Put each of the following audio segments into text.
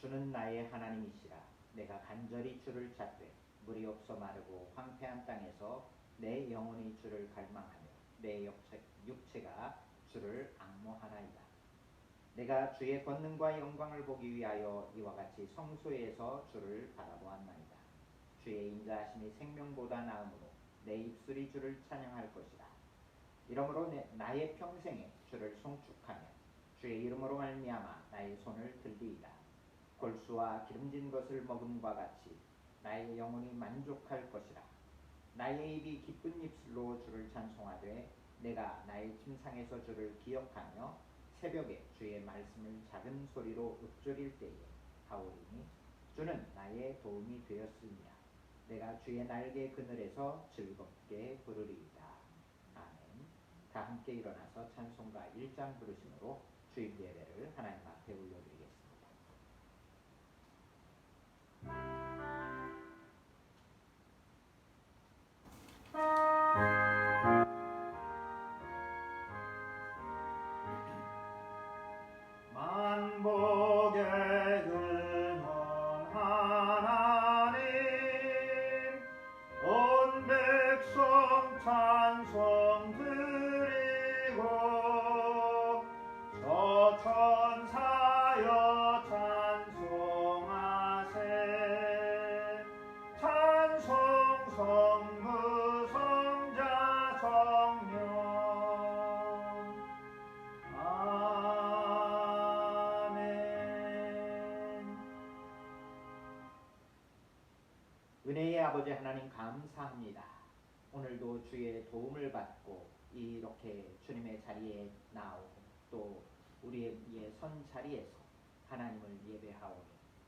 주는 나의 하나님이시라. 내가 간절히 주를 찾되 물이 없어 마르고 황폐한 땅에서 내 영혼이 주를 갈망하며 내 육체가 주를 앙모하나이다. 내가 주의 권능과 영광을 보기 위하여 이와 같이 성소에서 주를 바라보았나이다. 주의 인자하심이 생명보다 나으므로 내 입술이 주를 찬양할 것이다. 이러므로 나의 평생에 주를 송축하며 주의 이름으로 말미암아 나의 손을 들리이다. 골수와 기름진 것을 먹음과 같이 나의 영혼이 만족할 것이라. 나의 입이 기쁜 입술로 주를 찬송하되 내가 나의 침상에서 주를 기억하며 새벽에 주의 말씀을 작은 소리로 읊조릴 때에 하오리니 주는 나의 도움이 되었으니라. 내가 주의 날개 그늘에서 즐겁게 부르리이다. 아멘. 다 함께 일어나서 찬송가 1장 부르심으로 주일 예배를 하나님 앞에 올려드리겠습니다. 만복의 근원 하나님 온 백성 찬송 드리고 저천사여 찬송하세 찬송 성부 성자 성령 은혜의 아버지 하나님 감사합니다. 오늘도 주의 도움을 받고 이렇게 주님의 자리에 나오고 또 우리의 선 자리에서 하나님을 예배하오니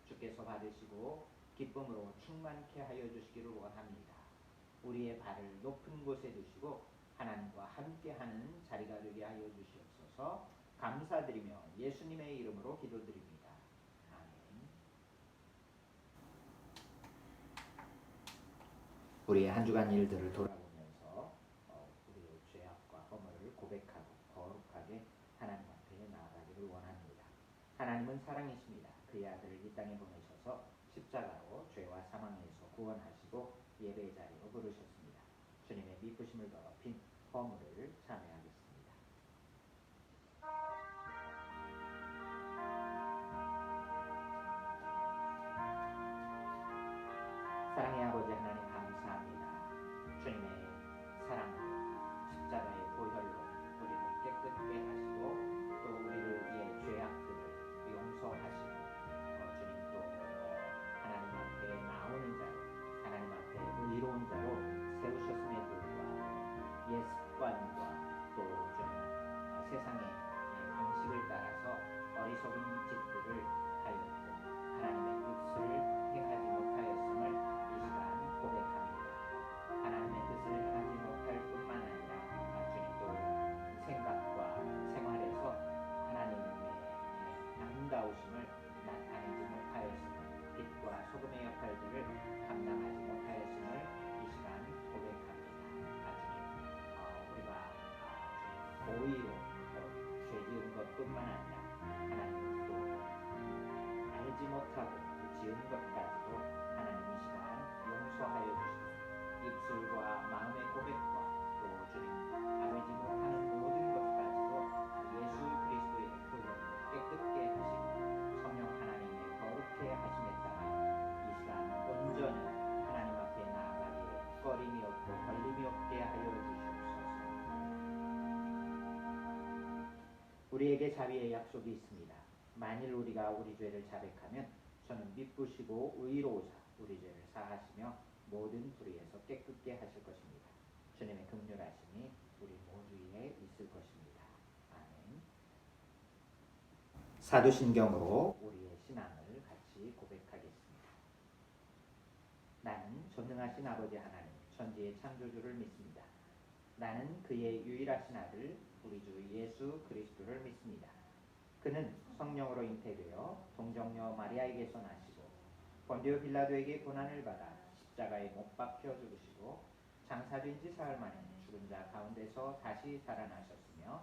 주께서 받으시고 기쁨으로 충만케 하여 주시기를 원합니다. 우리의 발을 높은 곳에 두시고 하나님과 함께하는 자리가 되게 하여 주시옵소서. 감사드리며 예수님의 이름으로 기도드립니다. 우리의 한 주간 일들을 돌아보면서 우리의 죄악과 허물을 고백하고 거룩하게 하나님 앞에 나아가기를 원합니다. 하나님은 사랑이십니다. 그의 아들을 이 땅에 보내셔서 십자가로 죄와 사망에서 구원하시고 예배의 자리로 부르셨습니다. 주님의 미쁘심을 더럽힌 허물을 참여하겠습니다. 사랑의 아버지 하나님 감사합니다. 주님의 사랑 십자가의 보혈로 우리를 깨끗게 하시고 또 우리를 위해 죄악들을 용서하시고 주님 또 하나님 앞에 나오는 자로 하나님 앞에 의로운 자로 세우셨음에 불구하고 옛 습관과 또 주님 세상의 방식을 따라서 어리석은 짓들을 하였고 하나님의 뜻을 행하지 못하였음을 고백합니다. 하나님의 뜻을 행하지 못할 뿐만 아니라 주님 또 생각과 생활에서 하나님의 아름다우심을 나타내지 못하였음을 빛과 소금의 역할들을 감당하지 못하였음을 이 시간 고백합니다. 주님 우리가 고의로 죄 지은 것뿐만 아니라 하나님 또 알지 못하고 지은 것까지도 하나님 이 시간 용서하여 주시고 입술과 마음의 고백과 또 주님 알지 못하는 모든 것까지도 예수 그리스도의 피로 깨끗게 하시고 성령 하나님의 거룩해 하심에 따라 이 시간 온전히 하나님 앞에 나아가기에 꺼림이 없고 걸림이 없게 하여 주시옵소서. 우리에게 자비의 약속이 있습니다. 만일 우리가 우리 죄를 자백하면 저는 미쁘시고 의로우사 우리 죄를 사하시며 모든 불의에서 깨끗게 하실 것입니다. 주님의 긍휼하심이 우리 모두에 있을 것입니다. 아멘. 사도신경으로 우리의 신앙을 같이 고백하겠습니다. 나는 전능하신 아버지 하나님 천지의 창조주를 믿습니다. 나는 그의 유일하신 아들 우리 주 예수 그리스도를 믿습니다. 그는 성령으로 잉태되어 동정녀 마리아에게서 나시고 본디오 빌라도에게 고난을 받아 십자가에 못 박혀 죽으시고 장사된 지 사흘 만에 죽은 자 가운데서 다시 살아나셨으며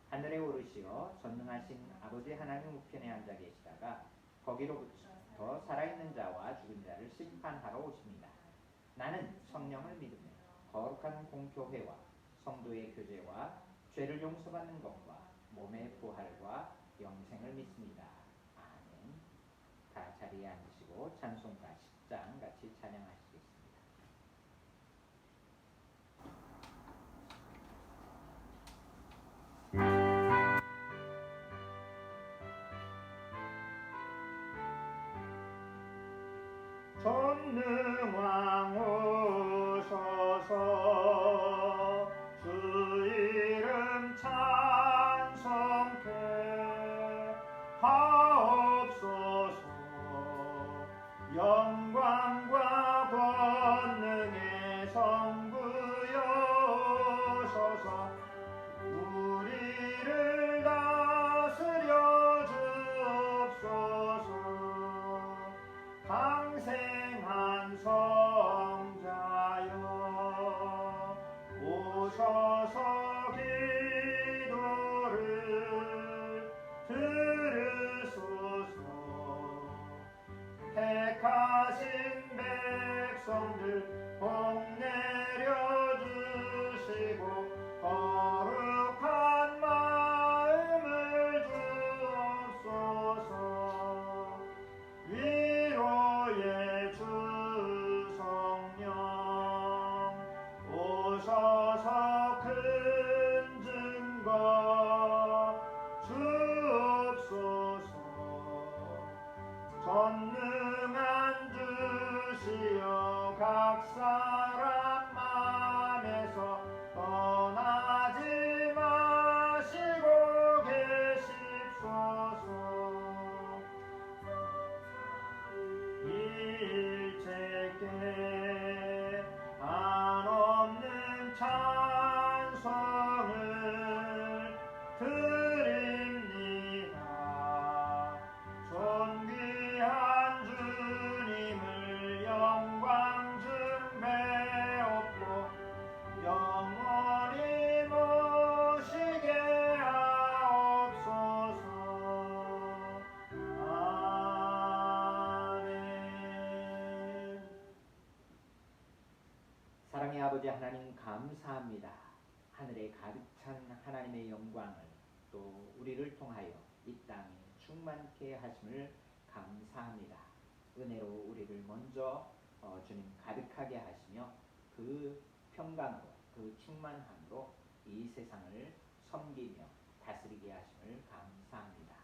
하늘에 오르시어 전능하신 아버지 하나님 우편에 앉아 계시다가 거기로부터 더 살아있는 자와 죽은 자를 심판하러 오십니다. 나는 성령을 믿으며 거룩한 공교회와 성도의 교제와 죄를 용서받는 것과 몸의 부활과 영생을 믿습니다. 아멘. 다 자리에 앉으시고 찬송가 10장 같이 찬양하시겠습니다. 전능왕 오소서 주 이름 찬송케 하옵소서 영광과 권능의 성부여소서 우리를 다스려 주옵소서 강생한 성자여 오셔서 기도를 들으소서 택하신 백성들 복 내려주시고 거룩한 마음을 주옵소서 위로의 주 성령 오셔서 큰 증거 주옵소서 전능한 주시여 각 사람 맘에서 떠나지 마시고 계십소서 일체께 한없는 찬송을 드립니다. 존귀한 주님을 영광 중배옵고 영원히 모시게 하옵소서. 아멘. 사랑의 아버지 하나님 감사합니다. 하늘에 가득 찬 하나님의 영광을 또 우리를 통하여 이 땅에 충만케 하심을 감사합니다. 은혜로 우리를 먼저 주님 가득하게 하시며 그 평강으로 그 충만함으로 이 세상을 섬기며 다스리게 하심을 감사합니다.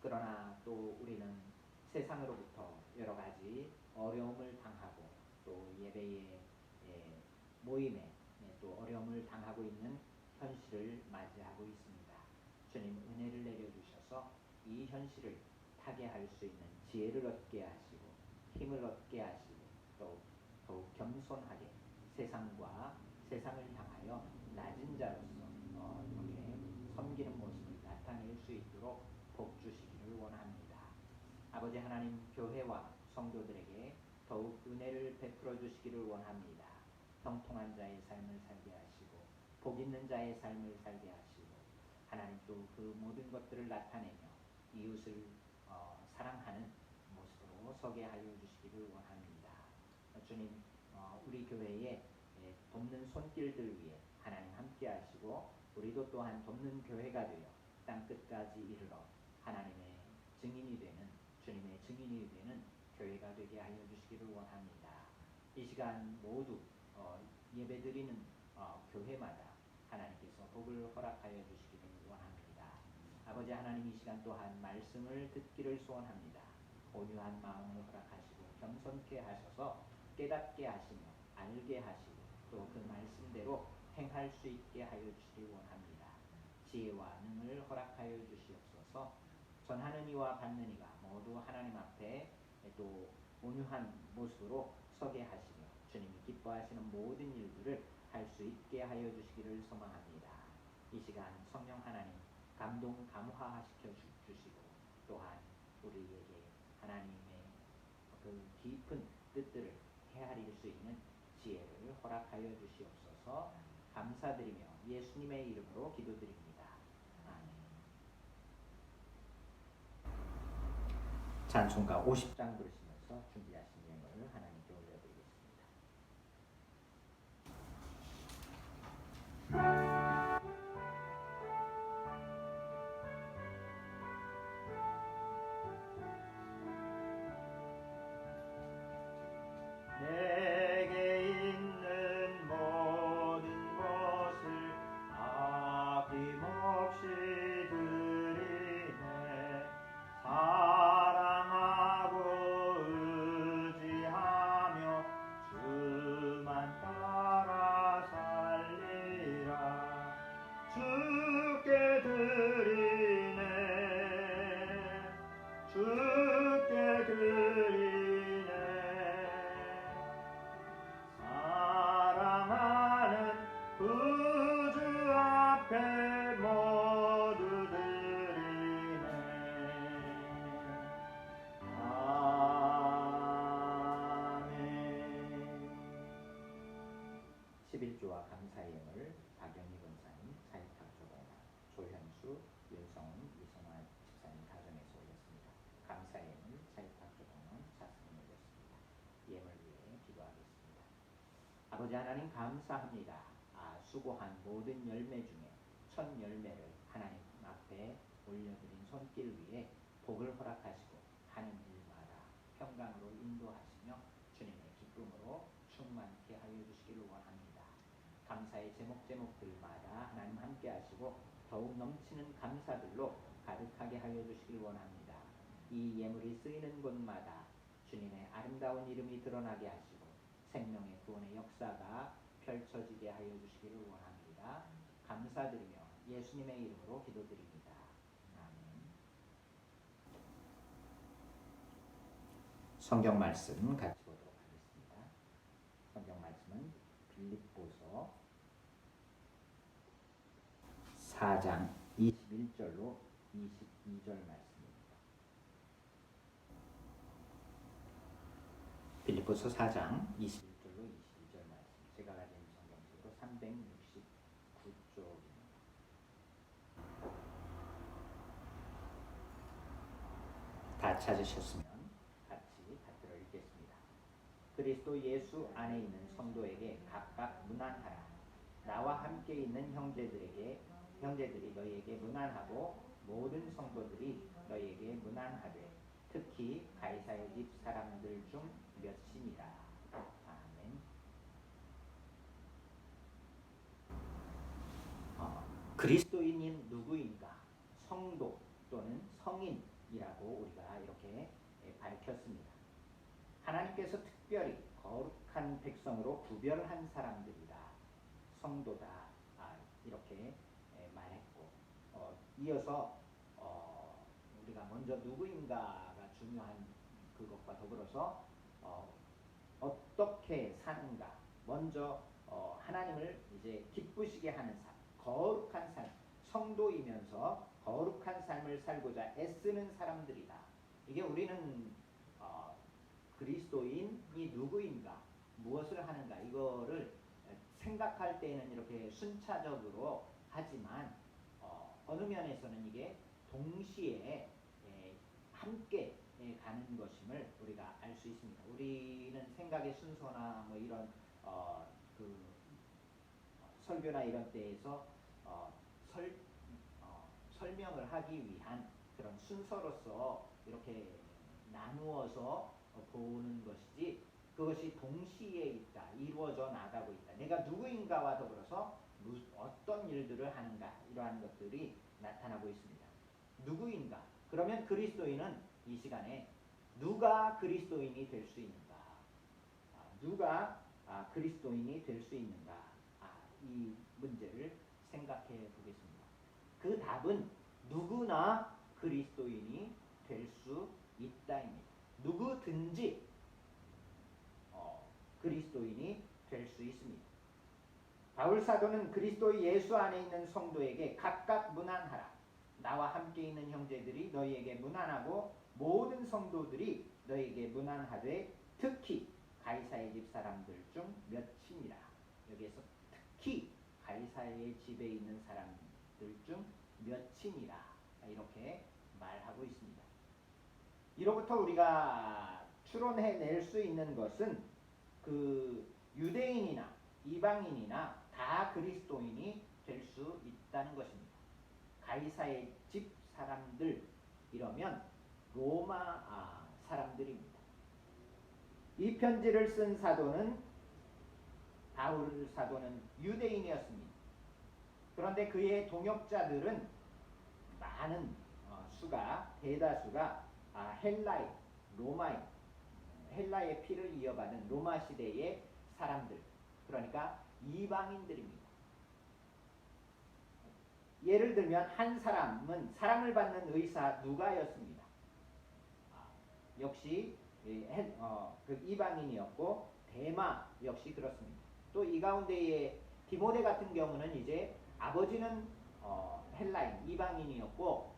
그러나 또 우리는 세상으로부터 여러 가지 어려움을 당하고 또 예배의 모임에 또 어려움을 당하고 있는 현실을 맞이하고 있습니다. 주님 은혜를 내려주셔서 이 현실을 타게 할 수 있는 지혜를 얻게 하시고 힘을 얻게 하시고 또 더욱 겸손하게 세상과 세상을 향하여 낮은 자로서 이렇게 섬기는 모습을 나타낼 수 있도록 복 주시기를 원합니다. 아버지 하나님 교회와 성도들에게 더욱 은혜를 베풀어 주시기를 원합니다. 형통한 자의 삶을 살게 하시고 복 있는 자의 삶을 살게 하시고 하나님 또 그 모든 것들을 나타내며 이웃을 사랑하는 모습으로 서게 하여 주시기를 원합니다. 주님 우리 교회에 돕는 손길들 위해 하나님 함께 하시고 우리도 또한 돕는 교회가 되어 땅끝까지 이르러 하나님의 증인이 되는 주님의 증인이 되는 교회가 되게 하여 주시기를 원합니다. 이 시간 모두 예배드리는 교회마다 하나님께서 복을 허락하여 주시기를 원합니다. 아버지 하나님 이 시간 또한 말씀을 듣기를 소원합니다. 온유한 마음을 허락하시고 겸손케 하셔서 깨닫게 하시며 알게 하시고 또 그 말씀대로 행할 수 있게 하여 주시기 원합니다. 지혜와 능을 허락하여 주시옵소서. 전하는 이와 받는 이가 모두 하나님 앞에 또 온유한 모습으로 서게 하시며 주님이 기뻐하시는 모든 일들을 할 수 있게 하여 주시기를 소망합니다. 이 시간 성령 하나님 감동 감화시켜 주시고 또한 우리에게 하나님의 그 깊은 뜻들을 헤아릴 수 있는 지혜를 허락하여 주시옵소서. 감사드리며 예수님의 이름으로 기도드립니다. 「 찬송가 50장 부르시면서 준비하신 예물을 하나님께 올려드리겠습니다. 내게 있는 모든 것을 아낌없이 드리네. 사랑하고 의지하며 주만 따라 살리라. 주께 드리네. 주께 드리네. 사랑하는 구주 앞에 모두 드리네. 아멘. 11조와 감사예물 박영희 권사님, 차이탁 조공사, 조현수, 윤성훈, 이성환 집사님 가정에서 올렸습니다. 감사예물 차이탁 조공은 차승이 올렸습니다. 예물 위에 기도하겠습니다. 아버지 하나님 감사합니다. 수고한 모든 열매 중에 첫 열매를 하나님 앞에 올려드린 손길 위에 복을 허락하시고 하는 일마다 평강으로 인도하시며 주님의 기쁨으로 충만케 하여 주시기를 원합니다. 감사의 제목들마다 하나님 함께 하시고 더욱 넘치는 감사들로 가득하게 하여 주시기를 원합니다. 이 예물이 쓰이는 곳마다 주님의 아름다운 이름이 드러나게 하시고 생명의 구원의 역사가 펼쳐지게 하여 주시기를 원합니다. 감사드리며 예수님의 이름으로 기도드립니다. 아멘. 성경 말씀 같이 보도록 하겠습니다. 성경 말씀은 빌립보서 4장 21절로 22절 말씀입니다. 빌립보서 4장 21절로 22절 말씀. 제가 가진 성경책으로 369쪽입니다. 다 찾으셨으면 같이 받들어 읽겠습니다. 그리스도 예수 안에 있는 성도에게 각각 문안하라. 나와 함께 있는 형제들이 너희에게 문안하고 모든 성도들이 너희에게 문안하되 특히 가이사의 집 사람들 중 몇이니라. 아멘. 그리스도인인 누구인가? 성도 또는 성인이라고 우리가 이렇게 밝혔습니다. 하나님께서 특별히 거룩한 백성으로 구별한 사람들이다. 성도다. 이렇게 말했고 이어서 우리가 먼저 누구인가가 중요한 그것과 더불어서 어떻게 사는가, 먼저 하나님을 이제 기쁘시게 하는 삶, 거룩한 삶, 성도이면서 거룩한 삶을 살고자 애쓰는 사람들이다. 이게 우리는 그리스도인이 누구인가, 무엇을 하는가, 이거를 생각할 때는 이렇게 순차적으로 하지만 어느 면에서는 이게 동시에 함께 가는 것임을 우리가 알 수 있습니다. 우리는 생각의 순서나 뭐 이런 설교나 이런 때에서 설명을 하기 위한 그런 순서로서 이렇게 나누어서 보는 것이지, 그것이 동시에 있다, 이루어져 나가고 있다, 내가 누구인가와 더불어서 어떤 일들을 하는가, 이러한 것들이 나타나고 있습니다. 누구인가? 그러면 그리스도인은 이 시간에 누가 그리스도인이 될 수 있는가? 누가 그리스도인이 될 수 있는가? 이 문제를 생각해 보겠습니다. 그 답은 누구나 그리스도인이 될 수 있다입니다. 누구든지 그리스도인이 될 수 있습니다. 바울 사도는 그리스도 예수 안에 있는 성도에게 각각 문안하라. 나와 함께 있는 형제들이 너희에게 문안하고 모든 성도들이 너희에게 문안하되 특히 가이사의 집 사람들 중 몇이니라. 여기에서 특히 가이사의 집에 있는 사람들 중 몇이니라 이렇게 말하고 있습니다. 이로부터 우리가 추론해낼 수 있는 것은 그 유대인이나 이방인이나 다 그리스도인이 될 수 있다는 것입니다. 가이사의 집 사람들 이러면 로마 사람들입니다. 이 편지를 쓴 사도는 바울 사도는 유대인이었습니다. 그런데 그의 동역자들은 많은 수가 대다수가 헬라인, 로마인, 헬라의 피를 이어받은 로마 시대의 사람들, 그러니까 이방인들입니다. 예를 들면 한 사람은 사랑을 받는 의사 누가였습니다. 역시 그 이방인이었고 데마 역시 그렇습니다. 또 이 가운데에 디모데 같은 경우는 이제 아버지는 헬라인 이방인이었고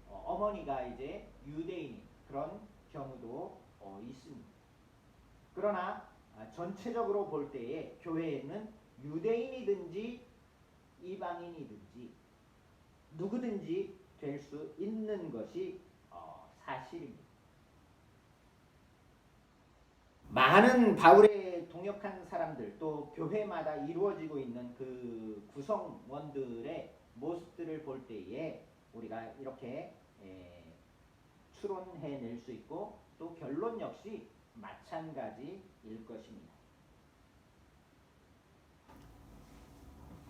어머니가 이제 유대인 그런 경우도 있습니다. 그러나 전체적으로 볼 때에 교회에는 유대인이든지 이방인이든지 누구든지 될 수 있는 것이 사실입니다. 많은 바울의 동역한 사람들 또 교회마다 이루어지고 있는 그 구성원들의 모습들을 볼 때에 우리가 이렇게 추론해낼 수 있고 또 결론 역시 마찬가지일 것입니다.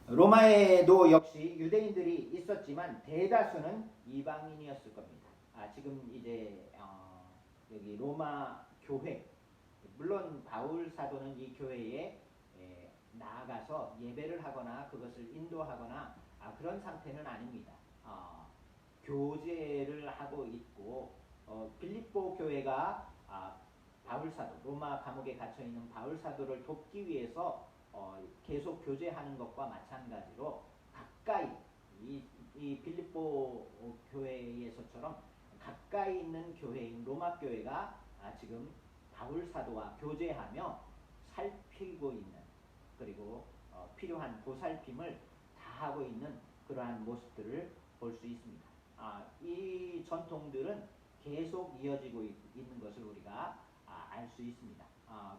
로마에도 역시 유대인들이 있었지만 대다수는 이방인이었을 겁니다. 지금 이제 여기 로마 교회 물론 바울 사도는 이 교회에 나아가서 예배를 하거나 그것을 인도하거나 그런 상태는 아닙니다. 교제를 하고 있고 빌립보 교회가 바울 사도 로마 감옥에 갇혀 있는 바울 사도를 돕기 위해서 계속 교제하는 것과 마찬가지로 가까이 이 빌립보 교회에서처럼 가까이 있는 교회인 로마 교회가 지금 바울 사도와 교제하며 살피고 있는 그리고 필요한 보살핌을 다하고 있는 그러한 모습들을 볼 수 있습니다. 이 전통들은 계속 이어지고 있는 것을 우리가 알 수 있습니다.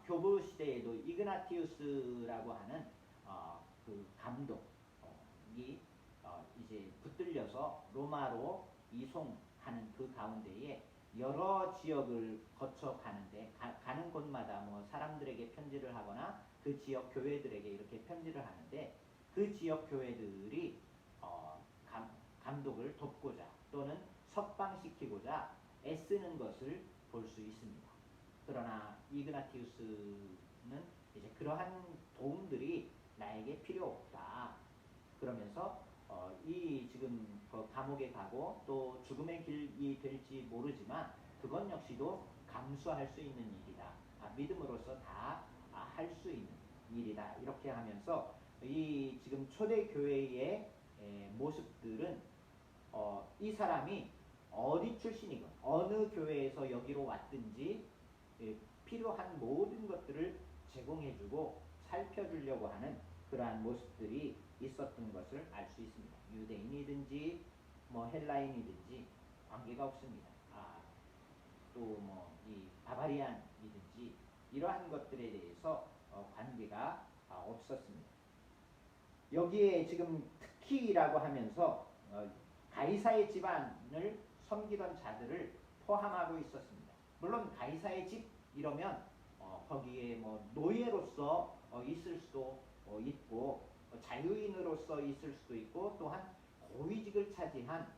교부 시대에도 이그나티우스라고 하는 그 감독이 이제 붙들려서 로마로 이송하는 그 가운데에 여러 지역을 거쳐 가는데 가는 곳마다 뭐 사람들에게 편지를 하거나 그 지역 교회들에게 이렇게 편지를 하는데 그 지역 교회들이 감독을 돕고자 또는 석방시키고자 애쓰는 것을 볼 수 있습니다. 그러나 이그나티우스는 이제 그러한 도움들이 나에게 필요 없다. 그러면서 이 지금 감옥에 가고 또 죽음의 길이 될지 모르지만 그건 역시도 감수할 수 있는 일이다. 믿음으로써 다 할 수 있는 일이다. 이렇게 하면서 이 지금 초대 교회의 모습들은 이 사람이 어디 출신이건 어느 교회에서 여기로 왔든지 필요한 모든 것들을 제공해주고 살펴주려고 하는 그러한 모습들이 있었던 것을 알 수 있습니다. 유대인이든지 뭐 헬라인이든지 관계가 없습니다. 또 뭐 이 바바리안이든지 이러한 것들에 대해서 관계가 없었습니다. 여기에 지금 특히라고 하면서 가이사의 집안을 섬기던 자들을 포함하고 있었습니다. 물론 가이사의 집 이러면 거기에 뭐 노예로서 있을 수도 있고 자유인으로서 있을 수도 있고 또한 고위직을 차지한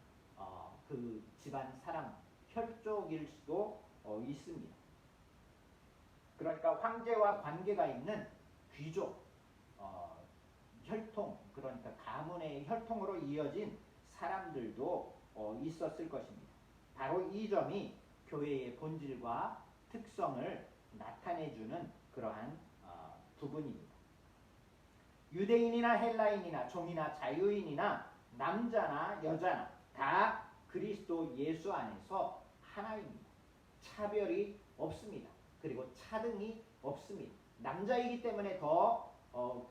그 집안 사람 혈족일 수도 있습니다. 그러니까 황제와 관계가 있는 귀족 혈통 그러니까 가문의 혈통으로 이어진 사람들도 있었을 것입니다. 바로 이 점이 교회의 본질과 특성을 나타내주는 그러한 부분입니다. 유대인이나 헬라인이나 종이나 자유인이나 남자나 여자나 다 그리스도 예수 안에서 하나입니다. 차별이 없습니다. 그리고 차등이 없습니다. 남자이기 때문에 더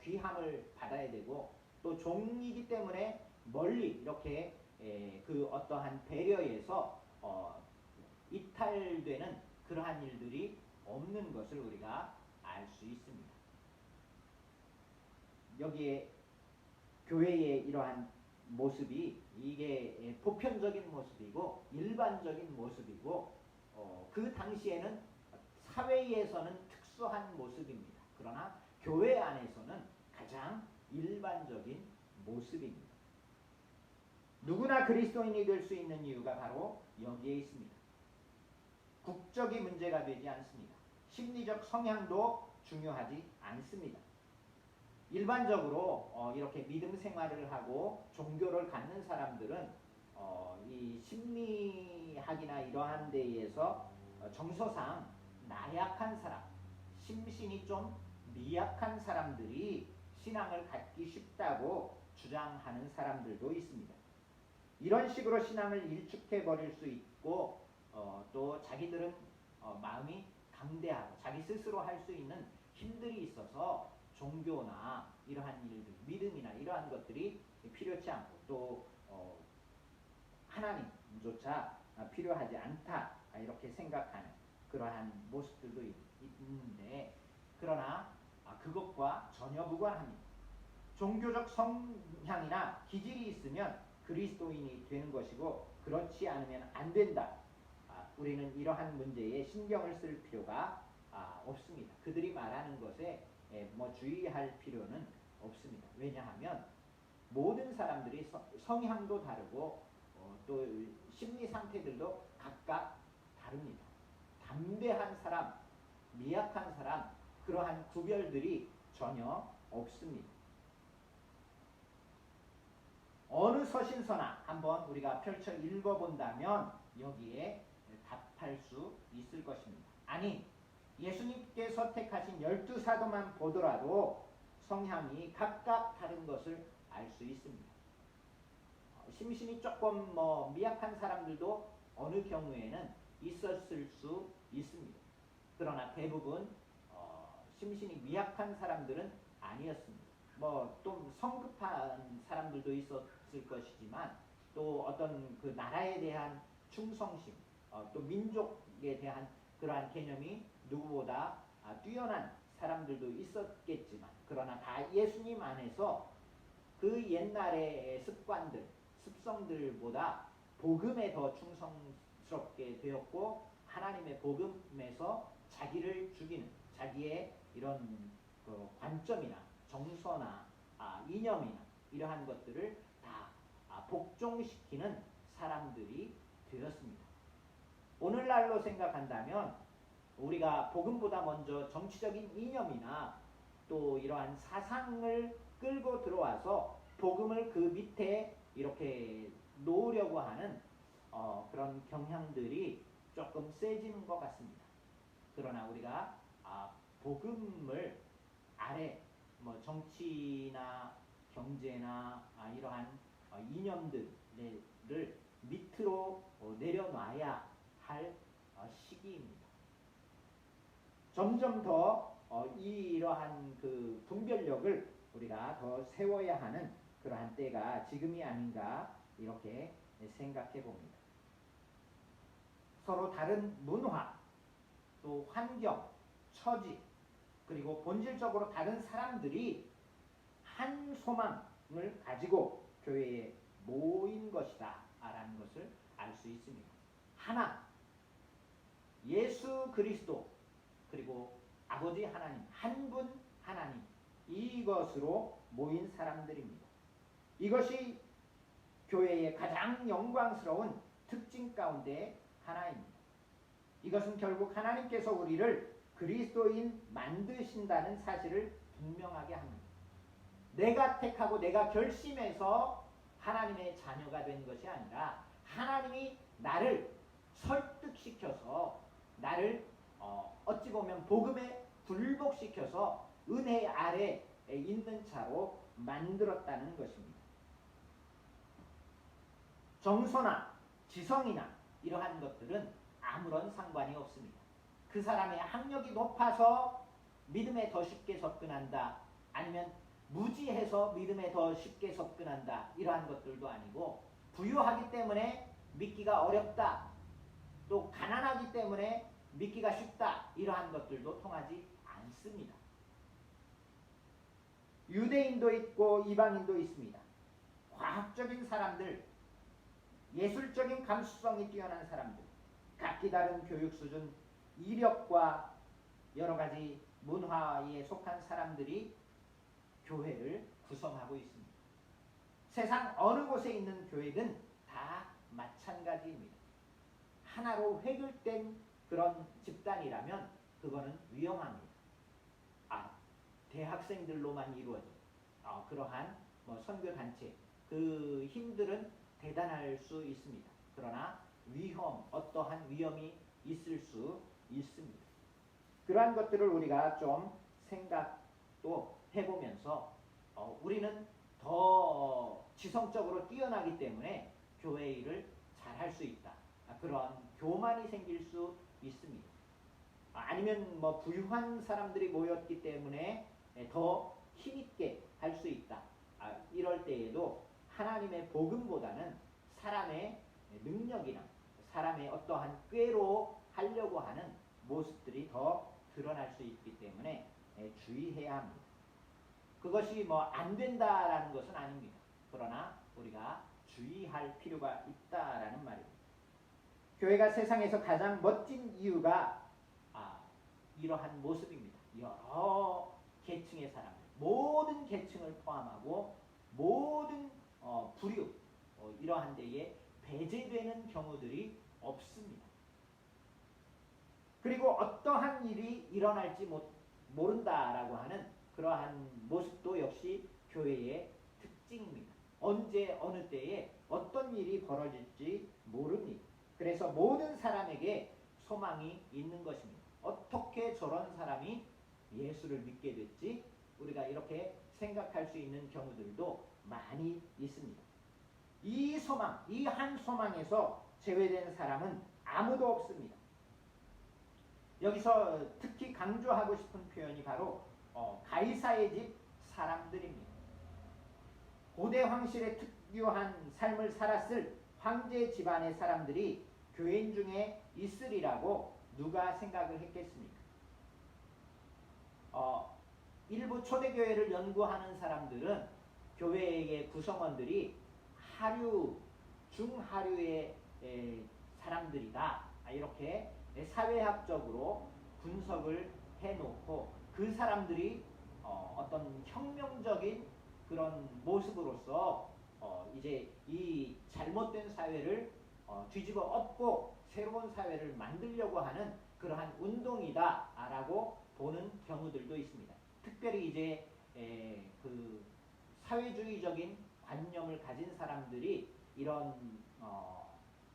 귀함을 받아야 되고 또 종이기 때문에 멀리 이렇게 그 어떠한 배려에서 이탈되는 그러한 일들이 없는 것을 우리가 알 수 있습니다. 여기에 교회의 이러한 모습이 이게 보편적인 모습이고 일반적인 모습이고 그 당시에는 사회에서는 특수한 모습입니다. 그러나 교회 안에서는 가장 일반적인 모습입니다. 누구나 그리스도인이 될 수 있는 이유가 바로 여기에 있습니다. 국적이 문제가 되지 않습니다. 심리적 성향도 중요하지 않습니다. 일반적으로 이렇게 믿음 생활을 하고 종교를 갖는 사람들은 이 심리학이나 이러한 데에서 정서상 나약한 사람, 심신이 좀 미약한 사람들이 신앙을 갖기 쉽다고 주장하는 사람들도 있습니다. 이런 식으로 신앙을 일축해 버릴 수 있고 또 자기들은 마음이 강대하고 자기 스스로 할 수 있는 힘들이 있어서 종교나 이러한 일들, 믿음이나 이러한 것들이 필요치 않고 또 하나님조차 필요하지 않다 이렇게 생각하는 그러한 모습들도 있는데 그러나 그것과 전혀 무관합니다. 종교적 성향이나 기질이 있으면 그리스도인이 되는 것이고 그렇지 않으면 안 된다. 우리는 이러한 문제에 신경을 쓸 필요가 없습니다. 그들이 말하는 것에 주의할 필요는 없습니다. 왜냐하면 모든 사람들이 성향도 다르고 또 심리 상태들도 각각 다릅니다. 담대한 사람, 미약한 사람 그러한 구별들이 전혀 없습니다. 어느 서신서나 한번 우리가 펼쳐 읽어본다면 여기에 답할 수 있을 것입니다. 아니 예수님께서 택하신 12사도만 보더라도 성향이 각각 다른 것을 알 수 있습니다. 심신이 조금 미약한 사람들도 어느 경우에는 있었을 수 있습니다. 그러나 대부분 심신이 미약한 사람들은 아니었습니다. 좀 성급한 사람들도 있었을 것이지만 또 어떤 그 나라에 대한 충성심, 또 민족에 대한 그러한 개념이 누구보다 뛰어난 사람들도 있었겠지만 그러나 다 예수님 안에서 그 옛날의 습관들, 습성들보다 복음에 더 충성스럽게 되었고 하나님의 복음에서 자기를 죽이는 자기의 이런 그 관점이나 정서나 이념이나 이러한 것들을 다 복종시키는 사람들이 되었습니다. 오늘날로 생각한다면 우리가 복음보다 먼저 정치적인 이념이나 또 이러한 사상을 끌고 들어와서 복음을 그 밑에 이렇게 놓으려고 하는 그런 경향들이 조금 세지는 것 같습니다. 그러나 우리가 복음을 아래 정치나 경제나 이러한 이념들을 밑으로 내려놔야 할 시기입니다. 점점 더 이러한 그 분별력을 우리가 더 세워야 하는 그러한 때가 지금이 아닌가 이렇게 생각해 봅니다. 서로 다른 문화, 또 환경, 처지, 그리고 본질적으로 다른 사람들이 한 소망을 가지고 교회에 모인 것이다 라는 것을 알 수 있습니다. 하나, 예수 그리스도 그리고 아버지 하나님, 한 분 하나님, 이것으로 모인 사람들입니다. 이것이 교회의 가장 영광스러운 특징 가운데 하나입니다. 이것은 결국 하나님께서 우리를 그리스도인 만드신다는 사실을 분명하게 합니다. 내가 택하고 내가 결심해서 하나님의 자녀가 된 것이 아니라 하나님이 나를 설득시켜서 나를 어찌 보면 복음에 굴복시켜서 은혜 아래에 있는 자로 만들었다는 것입니다. 정서나 지성이나 이러한 것들은 아무런 상관이 없습니다. 그 사람의 학력이 높아서 믿음에 더 쉽게 접근한다, 아니면 무지해서 믿음에 더 쉽게 접근한다, 이러한 것들도 아니고 부유하기 때문에 믿기가 어렵다, 또 가난하기 때문에 믿기가 쉽다 이러한 것들도 통하지 않습니다. 유대인도 있고 이방인도 있습니다. 과학적인 사람들, 예술적인 감수성이 뛰어난 사람들, 각기 다른 교육 수준, 이력과 여러 가지 문화에 속한 사람들이 교회를 구성하고 있습니다. 세상 어느 곳에 있는 교회든 다 마찬가지입니다. 하나로 획일된 그런 집단이라면 그거는 위험합니다. 대학생들로만 이루어진 그러한 선교단체, 그 힘들은 대단할 수 있습니다. 그러나 어떠한 위험이 있을 수 있습니다. 그러한 것들을 우리가 좀 생각도 해보면서 우리는 더 지성적으로 뛰어나기 때문에 교회 일을 잘할 수 있다. 그런 교만이 생길 수 있습니다. 아니면 부유한 사람들이 모였기 때문에 더 힘있게 할 수 있다. 이럴 때에도 하나님의 복음보다는 사람의 능력이나 사람의 어떠한 꾀로 하려고 하는 모습들이 더 드러날 수 있기 때문에 주의해야 합니다. 그것이 안 된다라는 것은 아닙니다. 그러나 우리가 주의할 필요가 있다라는 말입니다. 교회가 세상에서 가장 멋진 이유가 이러한 모습입니다. 여러 계층의 사람들, 모든 계층을 포함하고 모든 부류 이러한 데에 배제되는 경우들이 없습니다. 그리고 어떠한 일이 일어날지 모른다라고 하는 그러한 모습도 역시 교회의 특징입니다. 언제 어느 때에 어떤 일이 벌어질지 모릅니다. 그래서 모든 사람에게 소망이 있는 것입니다. 어떻게 저런 사람이 예수를 믿게 됐지? 우리가 이렇게 생각할 수 있는 경우들도 많이 있습니다. 이 소망, 이 한 소망에서 제외된 사람은 아무도 없습니다. 여기서 특히 강조하고 싶은 표현이 바로 가이사의 집 사람들입니다. 고대 황실의 특유한 삶을 살았을 황제 집안의 사람들이 교인 중에 있으리라고 누가 생각을 했겠습니까? 일부 초대교회를 연구하는 사람들은 교회의 구성원들이 중하류의 사람들이다. 이렇게 사회학적으로 분석을 해놓고 그 사람들이 어떤 혁명적인 그런 모습으로서 이제 이 잘못된 사회를 뒤집어 엎고 새로운 사회를 만들려고 하는 그러한 운동이다라고 보는 경우들도 있습니다. 특별히 이제 그 사회주의적인 관념을 가진 사람들이 이런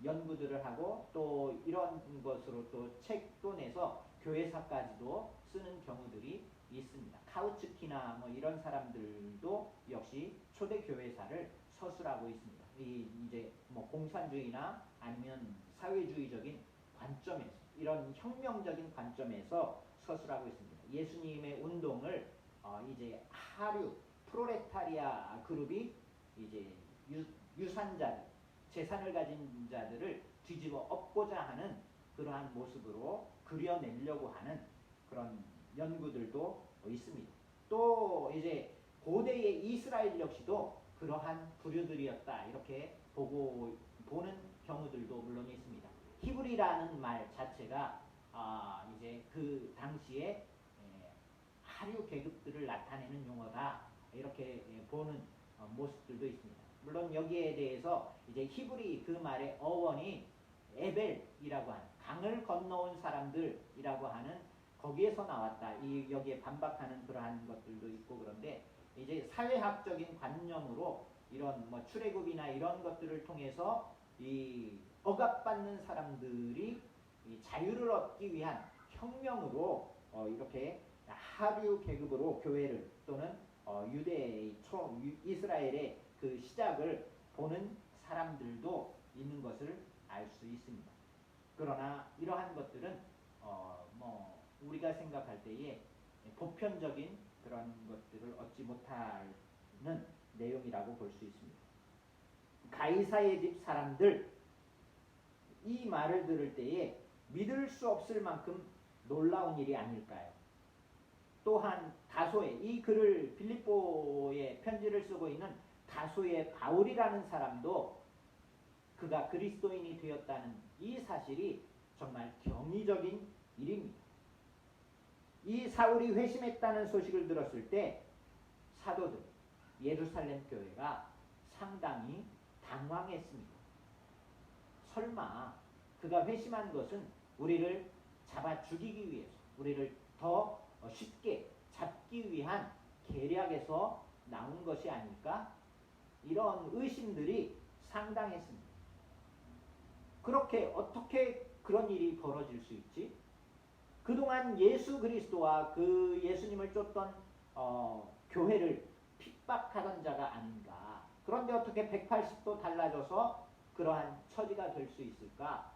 연구들을 하고 또 이런 것으로 또 책도 내서 교회사까지도 쓰는 경우들이 있습니다. 카우츠키나 이런 사람들도 역시 초대 교회사를 서술하고 있습니다. 이제 공산주의나 아니면 사회주의적인 관점에서 이런 혁명적인 관점에서 서술하고 있습니다. 예수님의 운동을 이제 하류 프로레타리아 그룹이 이제 유산자들, 재산을 가진 자들을 뒤집어 엎고자 하는 그러한 모습으로 그려내려고 하는 그런 연구들도 있습니다. 또 이제 고대의 이스라엘 역시도 그러한 부류들이었다 이렇게 보는 경우들도 물론 있습니다. 히브리라는 말 자체가 이제 그 당시에 하류 계급들을 나타내는 용어다 이렇게 보는 모습들도 있습니다. 물론 여기에 대해서 이제 히브리 그 말의 어원이 에벨이라고 하는 강을 건너온 사람들이라고 하는 거기에서 나왔다. 여기에 반박하는 그러한 것들도 있고 그런데 이제 사회학적인 관념으로 이런 출애굽이나 이런 것들을 통해서 이 억압받는 사람들이 이 자유를 얻기 위한 혁명으로 이렇게 하류 계급으로 교회를 또는 이스라엘의 그 시작을 보는 사람들도 있는 것을 알 수 있습니다. 그러나 이러한 것들은 우리가 생각할 때에 보편적인 그런 것들을 얻지 못하는 내용이라고 볼 수 있습니다. 가이사의 집 사람들 이 말을 들을 때에 믿을 수 없을 만큼 놀라운 일이 아닐까요? 또한 다소의 이 글을 빌립보에 편지를 쓰고 있는 다소의 바울이라는 사람도 그가 그리스도인이 되었다는 이 사실이 정말 경이적인 일입니다. 이 사울이 회심했다는 소식을 들었을 때 사도들, 예루살렘 교회가 상당히 당황했습니다. 설마 그가 회심한 것은 우리를 잡아 죽이기 위해서, 우리를 더 쉽게 잡기 위한 계략에서 나온 것이 아닐까? 이런 의심들이 상당했습니다. 그렇게 어떻게 그런 일이 벌어질 수 있지? 그동안 예수 그리스도와 그 예수님을 쫓던 교회를 핍박하던 자가 아닌가. 그런데 어떻게 180도 달라져서 그러한 처지가 될 수 있을까?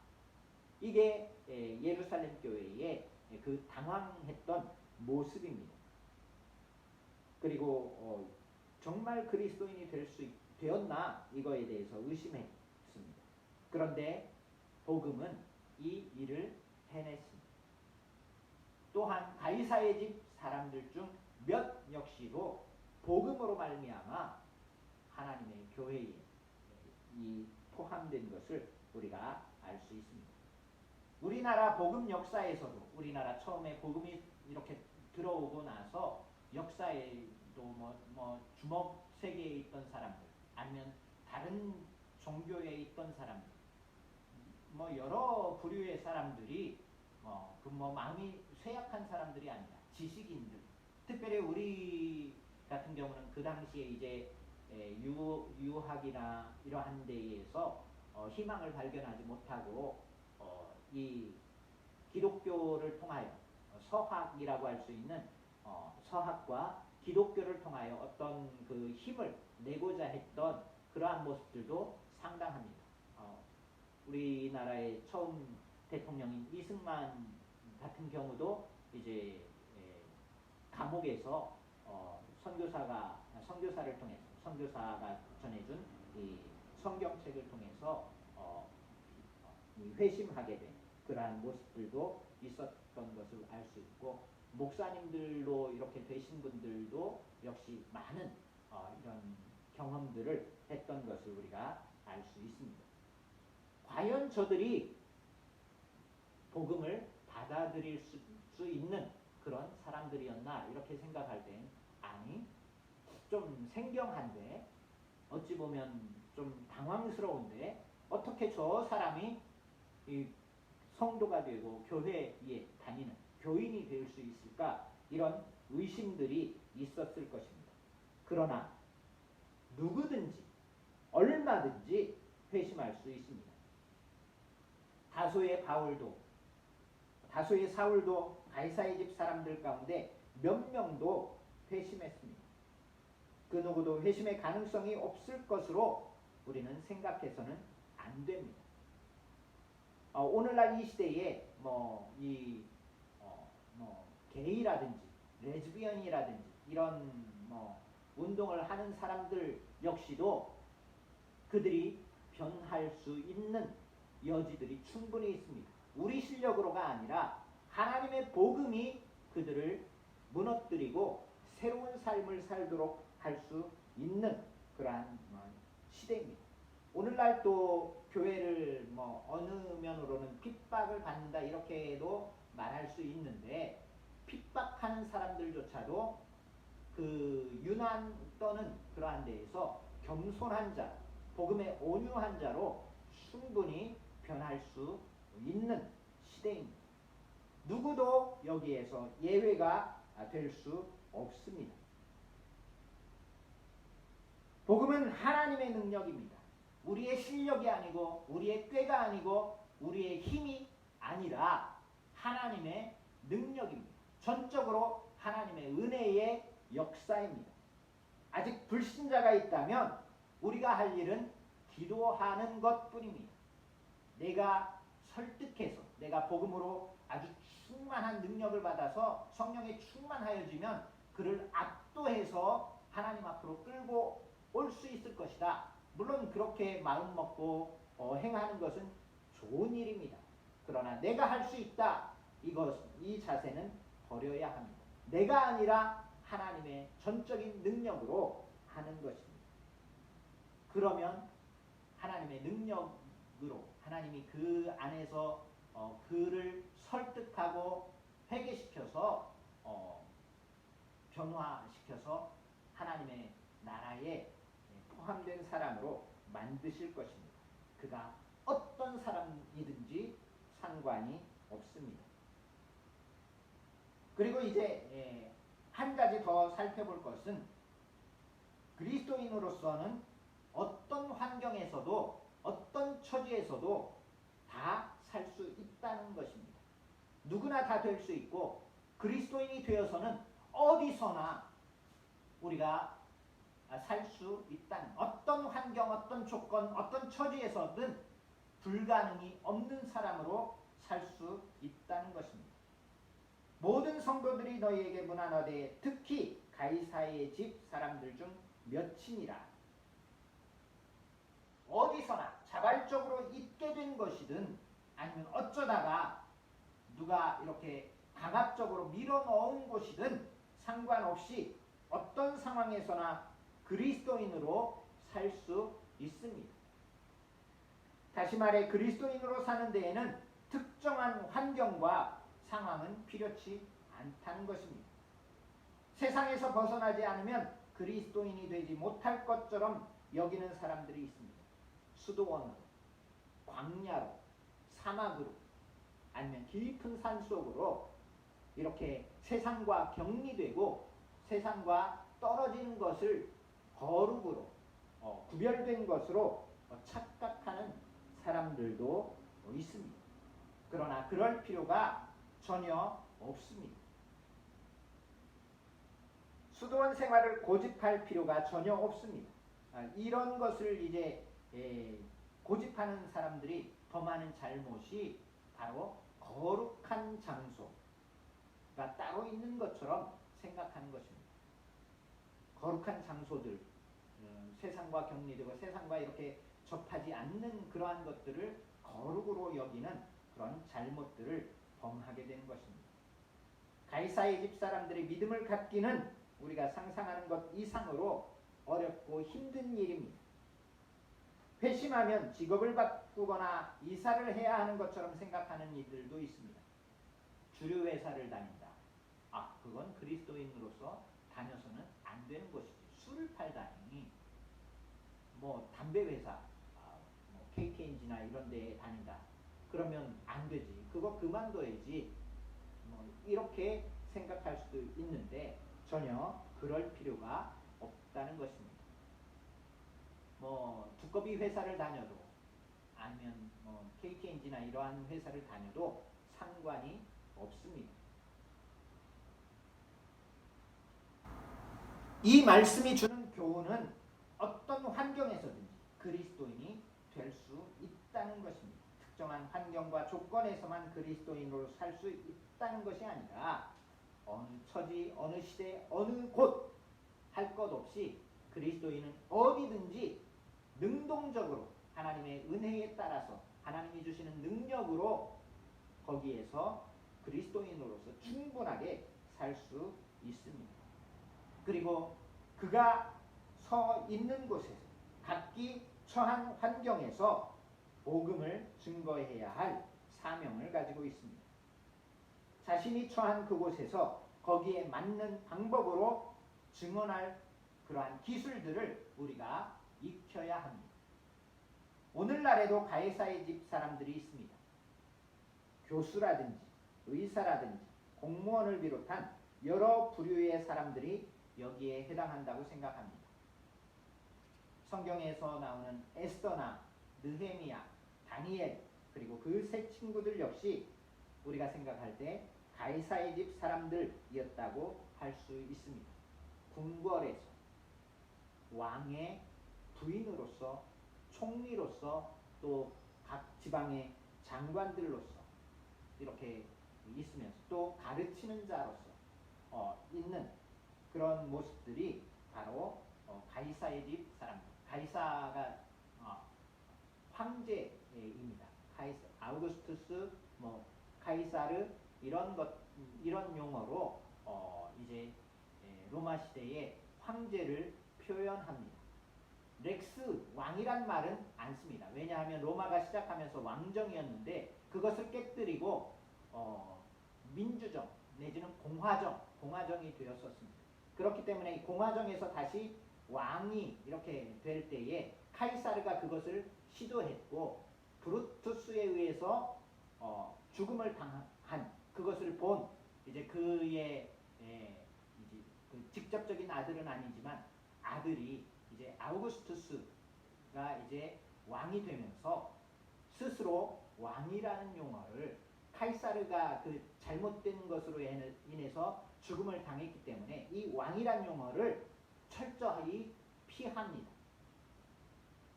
이게 예루살렘 교회의 그 당황했던 모습입니다. 그리고 정말 그리스도인이 되었나 이거에 대해서 의심했습니다. 그런데 복음은 이 일을 해냈습니다. 또한 가이사의 집 사람들 중 몇 역시도 복음으로 말미암아 하나님의 교회에 이 포함된 것을 우리가 알 수 있습니다. 우리나라 복음 역사에서도 우리나라 처음에 복음이 이렇게 들어오고 나서 역사에도 뭐 주먹 세계에 있던 사람들 아니면 다른 종교에 있던 사람들 뭐 여러 부류의 사람들이 마음이 쇠약한 사람들이 아니라 지식인들 특별히 우리 같은 경우는 그 당시에 이제 유학이나 이러한 데에서 희망을 발견하지 못하고 이 기독교를 통하여 서학이라고 할 수 있는 서학과 기독교를 통하여 어떤 그 힘을 내고자 했던 그러한 모습들도 상당합니다. 우리나라의 처음 대통령인 이승만 같은 경우도 이제 감옥에서 선교사를 통해서 선교사가 전해준 이 성경책을 통해서 회심하게 된 그러한 모습들도 있었던 것을 알 수 있고 목사님들로 이렇게 되신 분들도 역시 많은 이런 경험들을 했던 것을 우리가 알 수 있습니다. 과연 저들이 복음을 받아들일 수 있는 그런 사람들이었나 이렇게 생각할 땐 아니 좀 생경한데 어찌 보면 좀 당황스러운데 어떻게 저 사람이 이 성도가 되고 교회에 다니는 교인이 될 수 있을까 이런 의심들이 있었을 것입니다. 그러나 누구든지 얼마든지 회심할 수 있습니다. 다소의 사울도 가이사의 집 사람들 가운데 몇 명도 회심했습니다. 그 누구도 회심의 가능성이 없을 것으로 우리는 생각해서는 안 됩니다. 오늘날 이 시대에 게이라든지 레즈비언이라든지 이런 운동을 하는 사람들 역시도 그들이 변할 수 있는 여지들이 충분히 있습니다. 우리 실력으로가 아니라 하나님의 복음이 그들을 무너뜨리고 새로운 삶을 살도록 할 수 있는 그러한 시대입니다. 오늘날 또 교회를 어느 면으로는 핍박을 받는다 이렇게도 말할 수 있는데 핍박하는 사람들조차도 그 유난 떠는 그러한 데에서 겸손한 자, 복음의 온유한 자로 충분히 변할 수 있는 시대입니다. 누구도 여기에서 예외가 될 수 없습니다. 복음은 하나님의 능력입니다. 우리의 실력이 아니고 우리의 꾀가 아니고 우리의 힘이 아니라 하나님의 능력입니다. 전적으로 하나님의 은혜의 역사입니다. 아직 불신자가 있다면 우리가 할 일은 기도하는 것뿐입니다. 내가 설득해서 내가 복음으로 아주 충만한 능력을 받아서 성령에 충만하여지면 그를 압도해서 하나님 앞으로 끌고 올 수 있을 것이다. 물론 그렇게 마음 먹고 행하는 것은 좋은 일입니다. 그러나 내가 할 수 있다. 이 자세는 버려야 합니다. 내가 아니라 하나님의 전적인 능력으로 하는 것입니다. 그러면 하나님의 능력으로 하나님이 그 안에서 그를 설득하고 회개시켜서 변화시켜서 하나님의 나라에 포함된 사람으로 만드실 것입니다. 그가 어떤 사람이든지 상관이 없습니다. 그리고 이제 한 가지 더 살펴볼 것은 그리스도인으로서는 어떤 환경에서도 어떤 처지에서도 다 살 수 있다는 것입니다. 누구나 다 될 수 있고 그리스도인이 되어서는 어디서나 우리가 살 수 있다는, 어떤 환경, 어떤 조건, 어떤 처지에서든 불가능이 없는 사람으로 살 수 있다는 것입니다. 모든 성도들이 너희에게 문안하되 특히 가이사의 집 사람들 중 몇이니라. 어디서나 자발적으로 있게 된 것이든 아니면 어쩌다가 누가 이렇게 강압적으로 밀어넣은 것이든 상관없이 어떤 상황에서나 그리스도인으로 살 수 있습니다. 다시 말해 그리스도인으로 사는 데에는 특정한 환경과 상황은 필요치 않다는 것입니다. 세상에서 벗어나지 않으면 그리스도인이 되지 못할 것처럼 여기는 사람들이 있습니다. 수도원으로, 광야로, 사막으로, 아니면 깊은 산속으로 이렇게 세상과 격리되고 세상과 떨어지는 것을 거룩으로 구별된 것으로 착각하는 사람들도 있습니다. 그러나 그럴 필요가 전혀 없습니다. 수도원 생활을 고집할 필요가 전혀 없습니다. 이런 것을 이제 고집하는 사람들이 더 많은 잘못이 바로 거룩한 장소가 따로 있는 것처럼 생각하는 것입니다. 거룩한 장소들, 세상과 격리되고 세상과 이렇게 접하지 않는 그러한 것들을 거룩으로 여기는 그런 잘못들을 범하게 되는 것입니다. 가이사의 집 사람들이 믿음을 갖기는 우리가 상상하는 것 이상으로 어렵고 힘든 일입니다. 회심하면 직업을 바꾸거나 이사를 해야 하는 것처럼 생각하는 이들도 있습니다. 주류 회사를 다닌다. 그건 그리스도인으로서 다녀서는 안 되는 것이지. 술을 팔다니, 담배 회사, KTNG나 이런 데에 다닌다. 그러면 안 되지. 그거 그만둬야지. 이렇게 생각할 수도 있는데 전혀 그럴 필요가 없다는 것입니다. 두꺼비 회사를 다녀도 아니면 KTNG나 이러한 회사를 다녀도 상관이 없습니다. 이 말씀이 주는 교훈은 어떤 환경에서든지 그리스도인이 될 수 있다는 것입니다. 특정한 환경과 조건에서만 그리스도인으로 살 수 있다는 것이 아니라 어느 처지, 어느 시대, 어느 곳 할 것 없이 그리스도인은 어디든지 능동적으로 하나님의 은혜에 따라서 하나님이 주시는 능력으로 거기에서 그리스도인으로서 충분하게 살 수 있습니다. 그리고 그가 서 있는 곳에서 각기 처한 환경에서 복음을 증거해야 할 사명을 가지고 있습니다. 자신이 처한 그곳에서 거기에 맞는 방법으로 증언할 그러한 기술들을 우리가 익혀야 합니다. 오늘날에도 가이사의 집 사람들이 있습니다. 교수라든지 의사라든지 공무원을 비롯한 여러 부류의 사람들이 여기에 해당한다고 생각합니다. 성경에서 나오는 에스더나 느헤미야, 다니엘, 그리고 그 세 친구들 역시 우리가 생각할 때 가이사의 집 사람들이었다고 할 수 있습니다. 궁궐에서 왕의 부인으로서, 총리로서, 또 각 지방의 장관들로서 이렇게 있으면서 또 가르치는 자로서 있는 그런 모습들이 바로 가이사의 집 사람들. 가이사가 황제입니다. 아우구스투스, 뭐 카이사르 이런 용어로 이제 로마 시대의 황제를 표현합니다. 렉스 왕이란 말은 안 씁니다. 왜냐하면 로마가 시작하면서 왕정이었는데 그것을 깨뜨리고 민주정 내지는 공화정이 되었었습니다. 그렇기 때문에 이 공화정에서 다시 왕이 이렇게 될 때에 카이사르가 그것을 시도했고 브루투스에 의해서 죽음을 당한 그것을 본 이제 그의 이제 그 직접적인 아들은 아니지만 아들이 이제 아우구스투스가 이제 왕이 되면서 스스로 왕이라는 용어를 카이사르가 그 잘못된 것으로 인해서 죽음을 당했기 때문에 이 왕이라는 용어를 철저히 피합니다.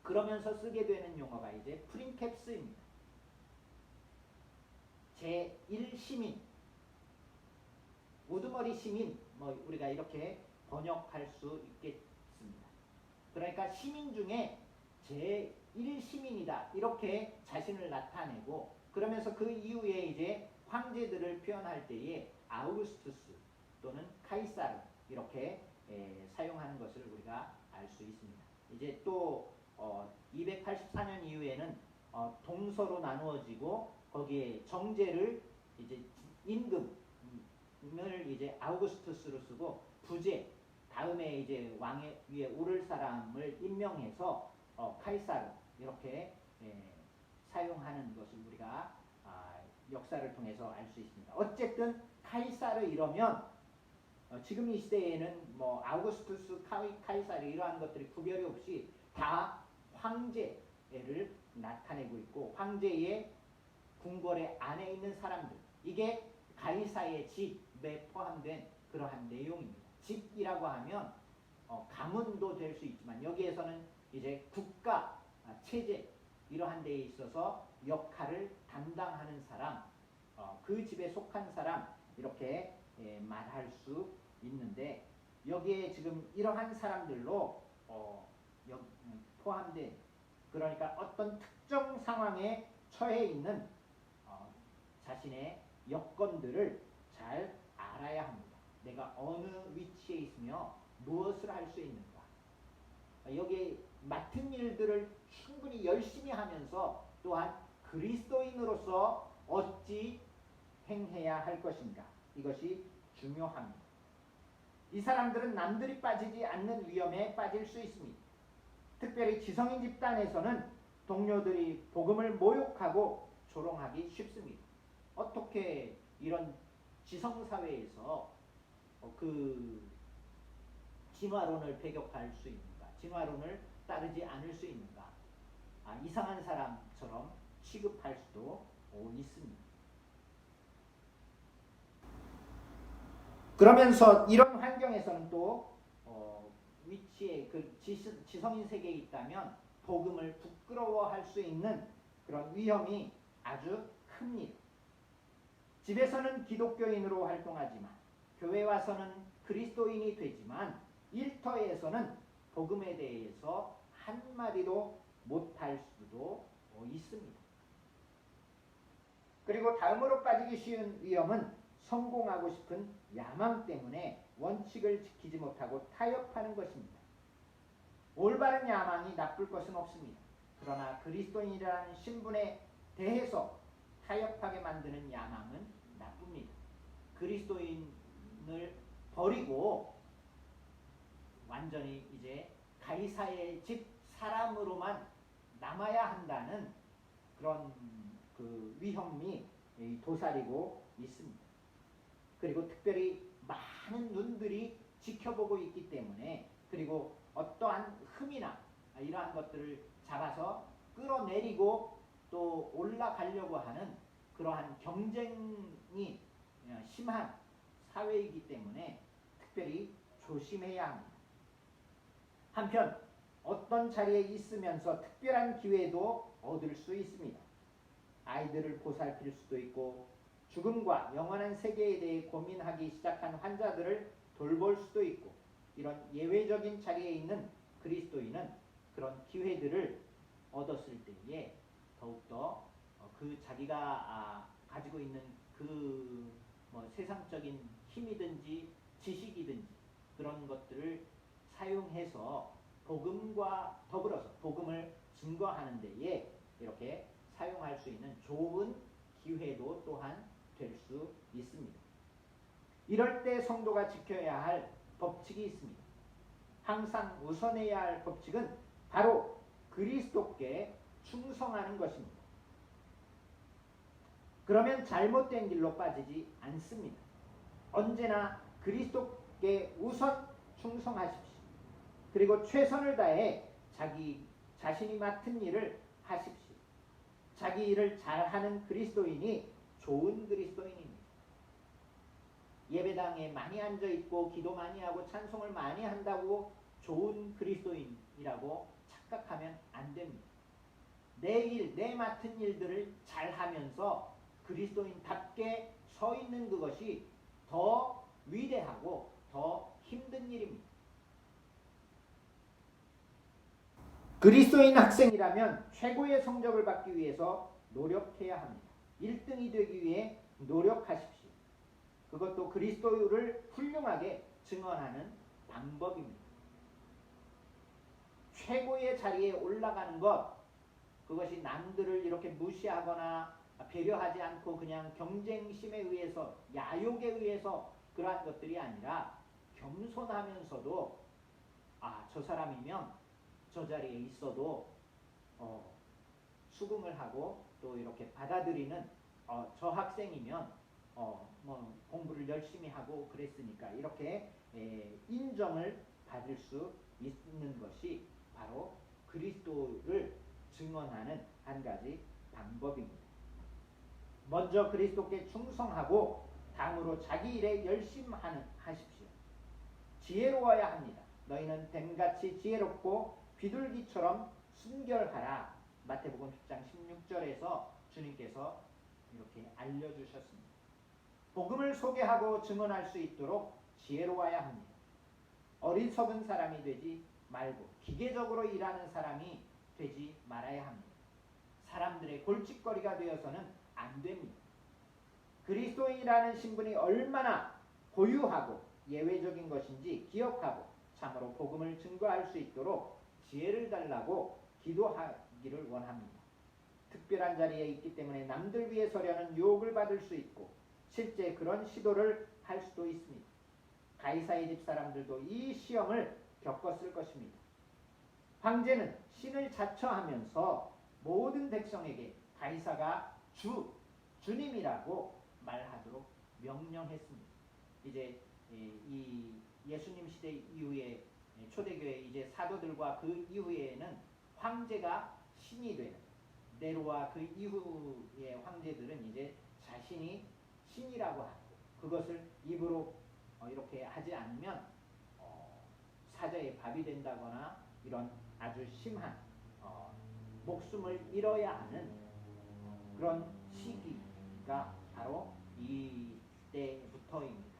그러면서 쓰게 되는 용어가 이제 프린캡스입니다. 제1시민, 우두머리 시민, 뭐 우리가 이렇게 번역할 수 있겠습니다. 그러니까 시민 중에 제1시민이다 이렇게 자신을 나타내고 그러면서 그 이후에 이제 황제들을 표현할 때에 아우구스투스 또는 카이사르 이렇게 사용하는 것을 우리가 알 수 있습니다. 이제 또 284년 이후에는 동서로 나누어지고 거기에 정제를 이제 임금을 이제 아우구스투스로 쓰고 부제 다음에 이제 왕의 위에 오를 사람을 임명해서 카이사르 이렇게 사용하는 것을 우리가 역사를 통해서 알 수 있습니다. 어쨌든 카이사르 이러면 지금 이 시대에는 뭐 아우구스투스, 카이사르 이러한 것들이 구별이 없이 다 황제를 나타내고 있고 황제의 궁궐의 안에 있는 사람들 이게 가이사의 집에 포함된 그러한 내용입니다. 집이라고 하면 가문도 될 수 있지만 여기에서는 이제 국가 체제 이러한 데에 있어서 역할을 담당하는 사람 그 집에 속한 사람 이렇게 말할 수 있는데 여기에 지금 이러한 사람들로 포함된 그러니까 어떤 특정 상황에 처해 있는 자신의 여건들을 잘 알아야 합니다. 내가 어느 위치에 있으며 무엇을 할 수 있는가. 여기에 맡은 일들을 충분히 열심히 하면서 또한 그리스도인으로서 어찌 행해야 할 것인가. 이것이 중요합니다. 이 사람들은 남들이 빠지지 않는 위험에 빠질 수 있습니다. 특별히 지성인 집단에서는 동료들이 복음을 모욕하고 조롱하기 쉽습니다. 어떻게 이런 지성사회에서 그 진화론을 배격할 수 있는가? 진화론을 따르지 않을 수 있는가? 이상한 사람처럼 취급할 수도 있습니다. 그러면서 이런 환경에서는 또 위치에 그 지성인 세계에 있다면 복음을 부끄러워할 수 있는 그런 위험이 아주 큽니다. 집에서는 기독교인으로 활동하지만 교회 와서는 그리스도인이 되지만 일터에서는 복음에 대해서 한마디도 못할 수도 있습니다. 그리고 다음으로 빠지기 쉬운 위험은 성공하고 싶은 야망 때문에 원칙을 지키지 못하고 타협하는 것입니다. 올바른 야망이 나쁠 것은 없습니다. 그러나 그리스도인이라는 신분에 대해서 타협하게 만드는 야망은 나쁩니다. 그리스도인을 버리고 완전히 이제 가이사의 집 사람으로만 남아야 한다는 그런 그 위험이 도사리고 있습니다. 그리고 특별히 많은 눈들이 지켜보고 있기 때문에 그리고 어떠한 흠이나 이러한 것들을 잡아서 끌어내리고 또 올라가려고 하는 그러한 경쟁이 심한 사회이기 때문에 특별히 조심해야 합니다. 한편 어떤 자리에 있으면서 특별한 기회도 얻을 수 있습니다. 아이들을 보살필 수도 있고 죽음과 영원한 세계에 대해 고민하기 시작한 환자들을 돌볼 수도 있고 이런 예외적인 자리에 있는 그리스도인은 그런 기회들을 얻었을 때에 더욱더 그 자기가 가지고 있는 그 뭐 세상적인 힘이든지 지식이든지 그런 것들을 사용해서 복음과 더불어서 복음을 증거하는 데에 이렇게 사용할 수 있는 좋은 기회도 또한 될 수 있습니다. 이럴 때 성도가 지켜야 할 법칙이 있습니다. 항상 우선해야 할 법칙은 바로 그리스도께 충성하는 것입니다. 그러면 잘못된 길로 빠지지 않습니다. 언제나 그리스도께 우선 충성하십시오. 그리고 최선을 다해 자신이 맡은 일을 하십시오. 자기 일을 잘하는 그리스도인이 좋은 그리스도인입니다. 예배당에 많이 앉아있고 기도 많이 하고 찬송을 많이 한다고 좋은 그리스도인이라고 착각하면 안 됩니다. 내 맡은 일들을 잘하면서 그리스도인답게 서 있는 그것이 더 위대하고 더 힘든 일입니다. 그리스도인 학생이라면 최고의 성적을 받기 위해서 노력해야 합니다. 1등이 되기 위해 노력하십시오. 그것도 그리스도를 훌륭하게 증언하는 방법입니다. 최고의 자리에 올라가는 것, 그것이 남들을 이렇게 무시하거나 배려하지 않고 그냥 경쟁심에 의해서, 야욕에 의해서 그러한 것들이 아니라 겸손하면서도 저 사람이면 저 자리에 있어도 수긍을 하고 또 이렇게 받아들이는 저 학생이면 뭐 공부를 열심히 하고 그랬으니까 이렇게 인정을 받을 수 있는 것이 바로 그리스도를 증언하는 한 가지 방법입니다. 먼저 그리스도께 충성하고 다음으로 자기 일에 열심하십시오. 지혜로워야 합니다. 너희는 뱀같이 지혜롭고 비둘기처럼 순결하라. 마태복음 10장 16절에서 주님께서 이렇게 알려주셨습니다. 복음을 소개하고 증언할 수 있도록 지혜로워야 합니다. 어리석은 사람이 되지 말고 기계적으로 일하는 사람이 되지 말아야 합니다. 사람들의 골칫거리가 되어서는 안 됩니다. 그리스도인이라는 신분이 얼마나 고유하고 예외적인 것인지 기억하고 참으로 복음을 증거할 수 있도록 지혜를 달라고 기도하기를 원합니다. 특별한 자리에 있기 때문에 남들 위에 서려는 유혹을 받을 수 있고 실제 그런 시도를 할 수도 있습니다. 가이사의 집 사람들도 이 시험을 겪었을 것입니다. 황제는 신을 자처하면서 모든 백성에게 가이사가 주님이라고 말하도록 명령했습니다. 이제 이 예수님 시대 이후에 초대교회 이제 사도들과 그 이후에는 황제가 신이 되는, 네로와 그 이후의 황제들은 이제 자신이 신이라고 하고 그것을 입으로 이렇게 하지 않으면 사자의 밥이 된다거나 이런 아주 심한 목숨을 잃어야 하는 그런 시기가 바로 이때부터입니다.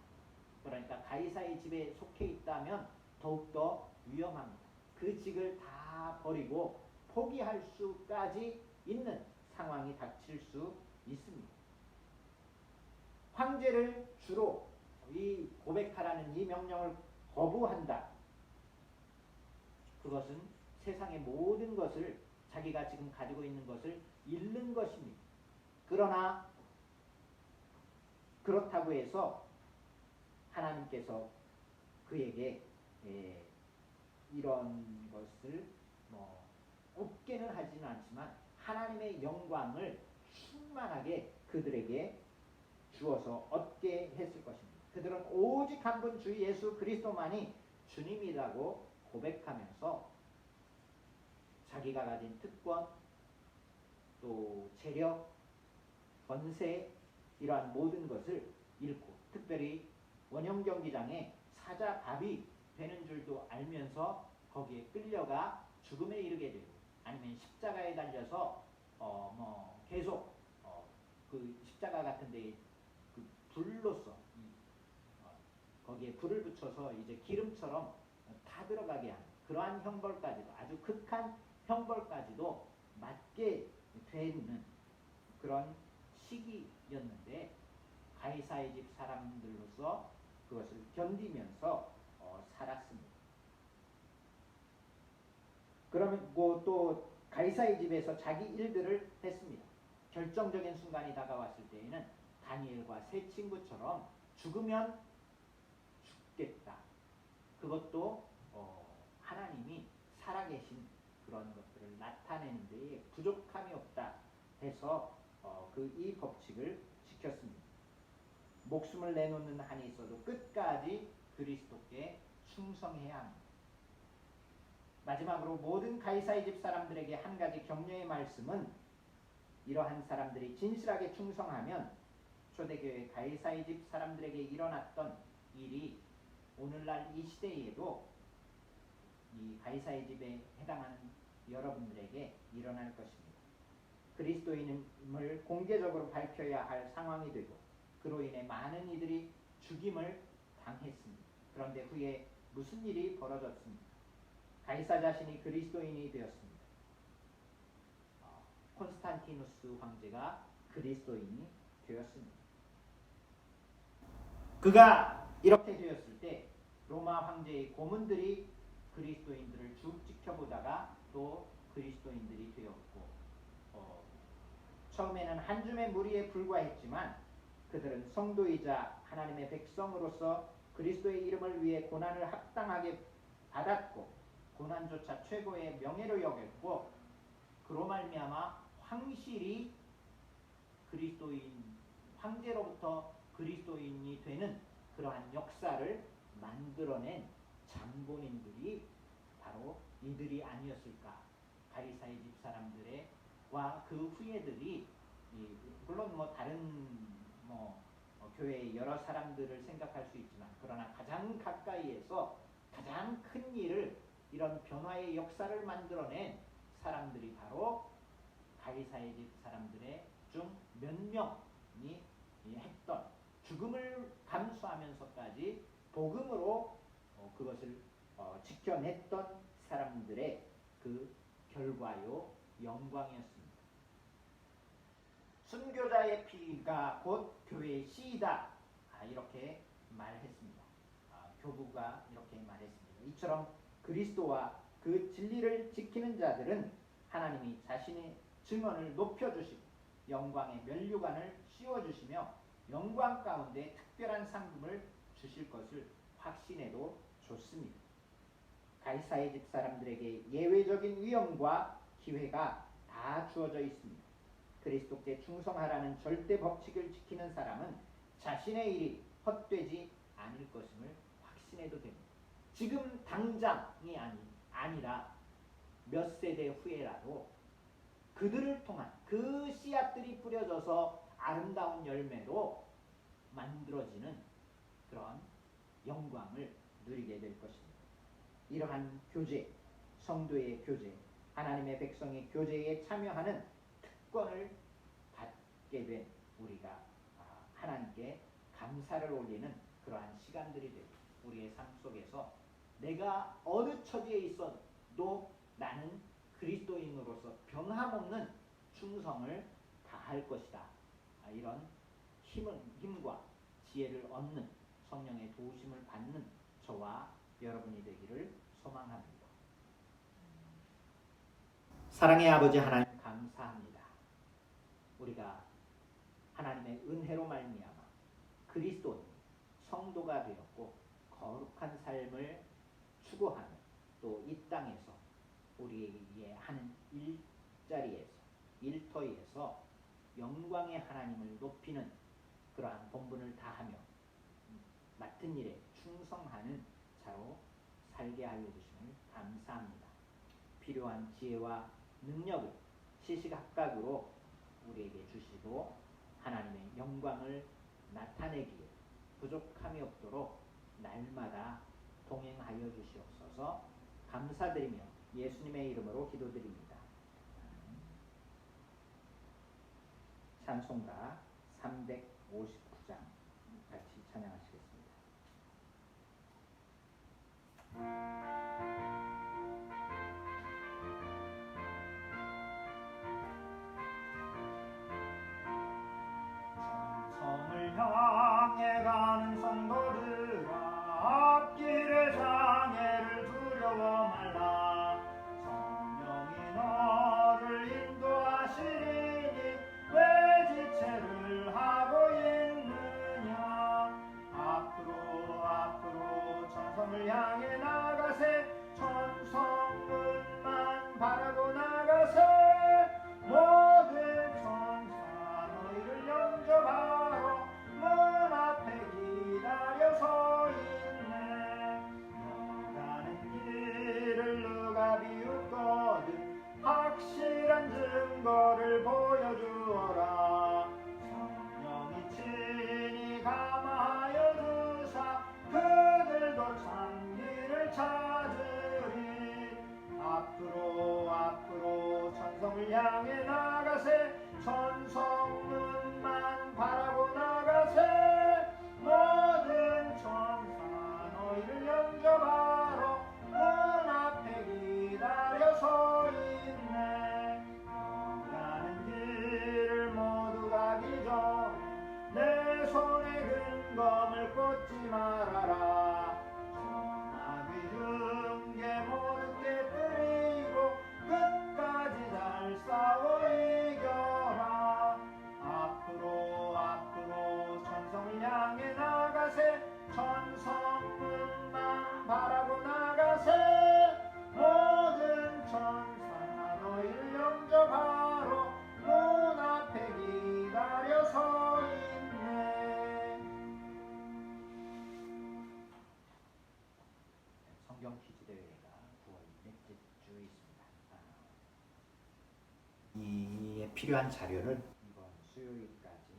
그러니까 가이사의 집에 속해 있다면 더욱더 위험합니다. 그 직을 다 버리고 포기할 수까지 있는 상황이 닥칠 수 있습니다. 황제를 주로 이 고백하라는 이 명령을 거부한다. 그것은 세상의 모든 것을 자기가 지금 가지고 있는 것을 잃는 것입니다. 그러나 그렇다고 해서 하나님께서 그에게 이런 것을 없게는 하지는 않지만 하나님의 영광을 충만하게 그들에게 주어서 얻게 했을 것입니다. 그들은 오직 한 분 주 예수 그리스도만이 주님이라고 고백하면서 자기가 가진 특권, 또 재력, 권세 이러한 모든 것을 잃고 특별히 원형 경기장에 사자밥이 되는 줄도 알면서 거기에 끌려가 죽음에 이르게 되고 아니면 십자가에 달려서 계속 그 십자가 같은 데에 그 불로서 거기에 불을 붙여서 이제 기름처럼 다 들어가게 하는 그러한 형벌까지도 아주 극한 형벌까지도 맞게 되는 그런 시기였는데 가이사의 집 사람들로서 그것을 견디면서 살았습니다. 그러면 또 가이사의 집에서 자기 일들을 했습니다. 결정적인 순간이 다가왔을 때에는 다니엘과 세 친구처럼 죽으면 죽겠다. 그것도 하나님이 살아계신 그런 것들을 나타내는 데에 부족함이 없다 해서 이 법칙을 지켰습니다. 목숨을 내놓는 한이 있어도 끝까지 그리스도께 충성해야 합니다. 마지막으로 모든 가이사의 집 사람들에게 한 가지 격려의 말씀은 이러한 사람들이 진실하게 충성하면 초대교회 가이사의 집 사람들에게 일어났던 일이 오늘날 이 시대에도 이 가이사의 집에 해당하는 여러분들에게 일어날 것입니다. 그리스도인임을 공개적으로 밝혀야 할 상황이 되고 그로 인해 많은 이들이 죽임을 당했습니다. 그런데 후에 무슨 일이 벌어졌습니까? 가이사 자신이 그리스도인이 되었습니다. 콘스탄티누스 황제가 그리스도인이 되었습니다. 그가 이렇게 되었을 때 로마 황제의 고문들이 그리스도인들을 쭉 지켜보다가 또 그리스도인들이 되었고 처음에는 한 줌의 무리에 불과했지만 그들은 성도이자 하나님의 백성으로서 그리스도의 이름을 위해 고난을 합당하게 받았고 고난조차 최고의 명예로 여겼고 그로 말미암아 황실이 그리스도인 황제로부터 그리스도인이 되는 그러한 역사를 만들어낸 장본인들이 바로 이들이 아니었을까. 가이사의 집 사람들과 그 후예들이 물론 다른 교회의 여러 사람들을 생각할 수 있지만 그러나 가장 가까이에서 가장 큰 일을 이런 변화의 역사를 만들어낸 사람들이 바로 가이사의 집 사람들의 중 몇 명이 했던 죽음을 감수하면서까지 복음으로 그것을 지켜냈던 사람들의 그 결과요 영광이었습니다. 순교자의 피가 곧 교회의 씨이다. 이렇게 말했습니다. 교부가 이렇게 말했습니다. 이처럼 그리스도와 그 진리를 지키는 자들은 하나님이 자신의 증언을 높여주시고 영광의 면류관을 씌워주시며 영광 가운데 특별한 상금을 주실 것을 확신해도 좋습니다. 가이사의 집 사람들에게 예외적인 위엄과 기회가 다 주어져 있습니다. 그리스도께 충성하라는 절대 법칙을 지키는 사람은 자신의 일이 헛되지 않을 것임을 확신해도 됩니다. 지금 당장이 아니라 몇 세대 후에라도 그들을 통한 그 씨앗들이 뿌려져서 아름다운 열매로 만들어지는 그런 영광을 누리게 될 것입니다. 이러한 교제, 성도의 교제, 하나님의 백성의 교제에 참여하는 특권을 받게 된 우리가 하나님께 감사를 올리는 그러한 시간들이 되고 우리의 삶 속에서 내가 어느 처지에 있어도 나는 그리스도인으로서 변함없는 충성을 다할 것이다. 이런 힘과 지혜를 얻는 성령의 도우심을 받는 저와 여러분이 되기를 소망합니다. 사랑의 아버지 하나님 감사합니다. 우리가 하나님의 은혜로 말미암아 그리스도인 성도가 되었고 거룩한 삶을 추구하며 또 이 땅에서 우리에게 하는 일자리에서 일터에서 영광의 하나님을 높이는 그러한 본분을 다하며 맡은 일에 충성하는 자로 살게 하여 주심을 감사합니다. 필요한 지혜와 능력을 시시각각으로 우리에게 주시고 하나님의 영광을 나타내기에 부족함이 없도록 날마다 동행하여 주시옵소서. 감사드리며 예수님의 이름으로 기도드립니다. 찬송가 359장 같이 찬양하시겠습니다. 천성문만 바라고 나가세. 모든 천사 너희를 영접하러 문 앞에 기다려 서 있네. 가는 길을 모두 가기 전에 내 손에 근검을 꽂지 말아라. 전하기 중계 모두 깨뜨리고 끝까지 잘 싸워 이겨라. 앞으로 앞으로 천성을 향해 나가세. 천성문만 바라고 나가세. 모든 천사 너희를 영접하러 문 앞에 기다려 서 있네. 성경 퀴즈 대회가 9월 넷째 주에 있습니다. 이에 필요한 자료를 이번 수요일까지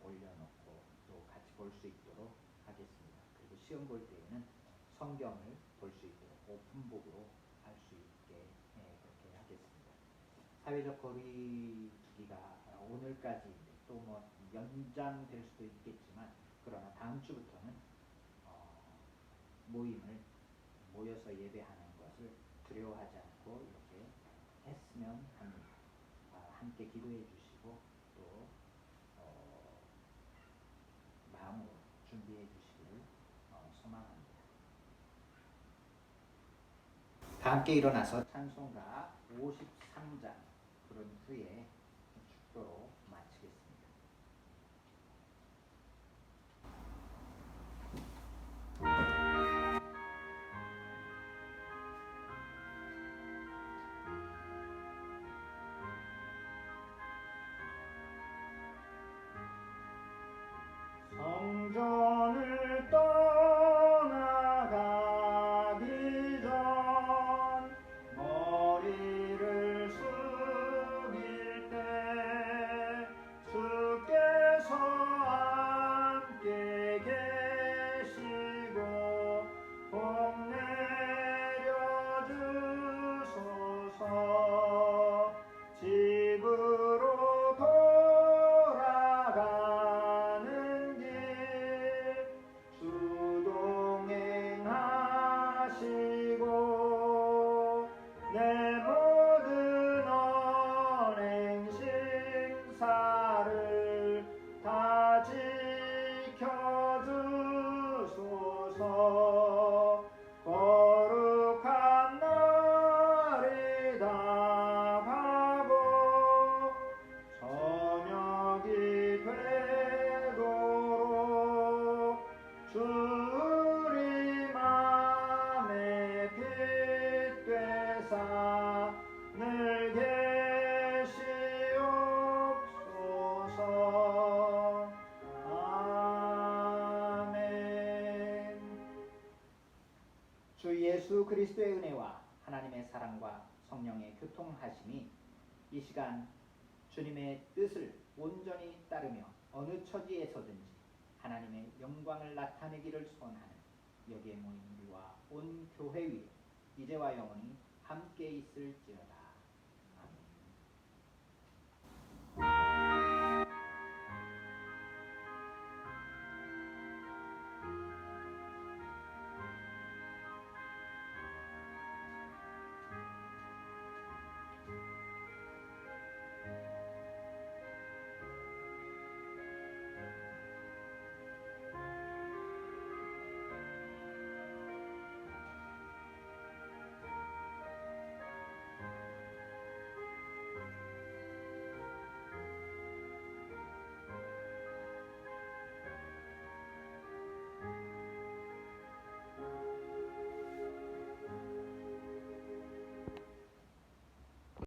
올려놓고 또 같이 볼 수 있도록 하겠습니다. 그리고 시험 볼 때에는 성경을 볼 수 있도록 오픈북으로 할 수 있게 그렇게 하겠습니다. 사회적 거리두기가 오늘까지인데 또 뭐 연장될 수도 있겠지만, 그러나 다음 주부터는 모여서 예배하는 것을 두려워하지 않고 이렇게 했으면 합니다. 함께 기도해 주시고 또 마음으로 준비해 주시기를 소망합니다. 다 함께 일어나서 찬송가 53장 부른 후에 축도로 마치겠습니다. 성전을 떠나가기 전 머리를 숙일 때 주께서 함께 계시고 복 내려주소서. 집으로 돌아가는 길 주동행하시고 내 모든 언행 식사를 다 지켜주소서. 거룩한 날이다 하고 저녁이 되도록 주 우리 맘에 빛 되사 늘 계시옵소서. 아멘. 주 예수 그리스도의 은혜와 하나님의 사랑과 성령의 교통하심이 이 시간 주님의 뜻을 온전히 따르며 어느 처지에서든지 하나님의 영광을 나타내기를 소원하는 여기에 모인 우리와 온 교회 위에 이제와 영원히 함께 있을지어다.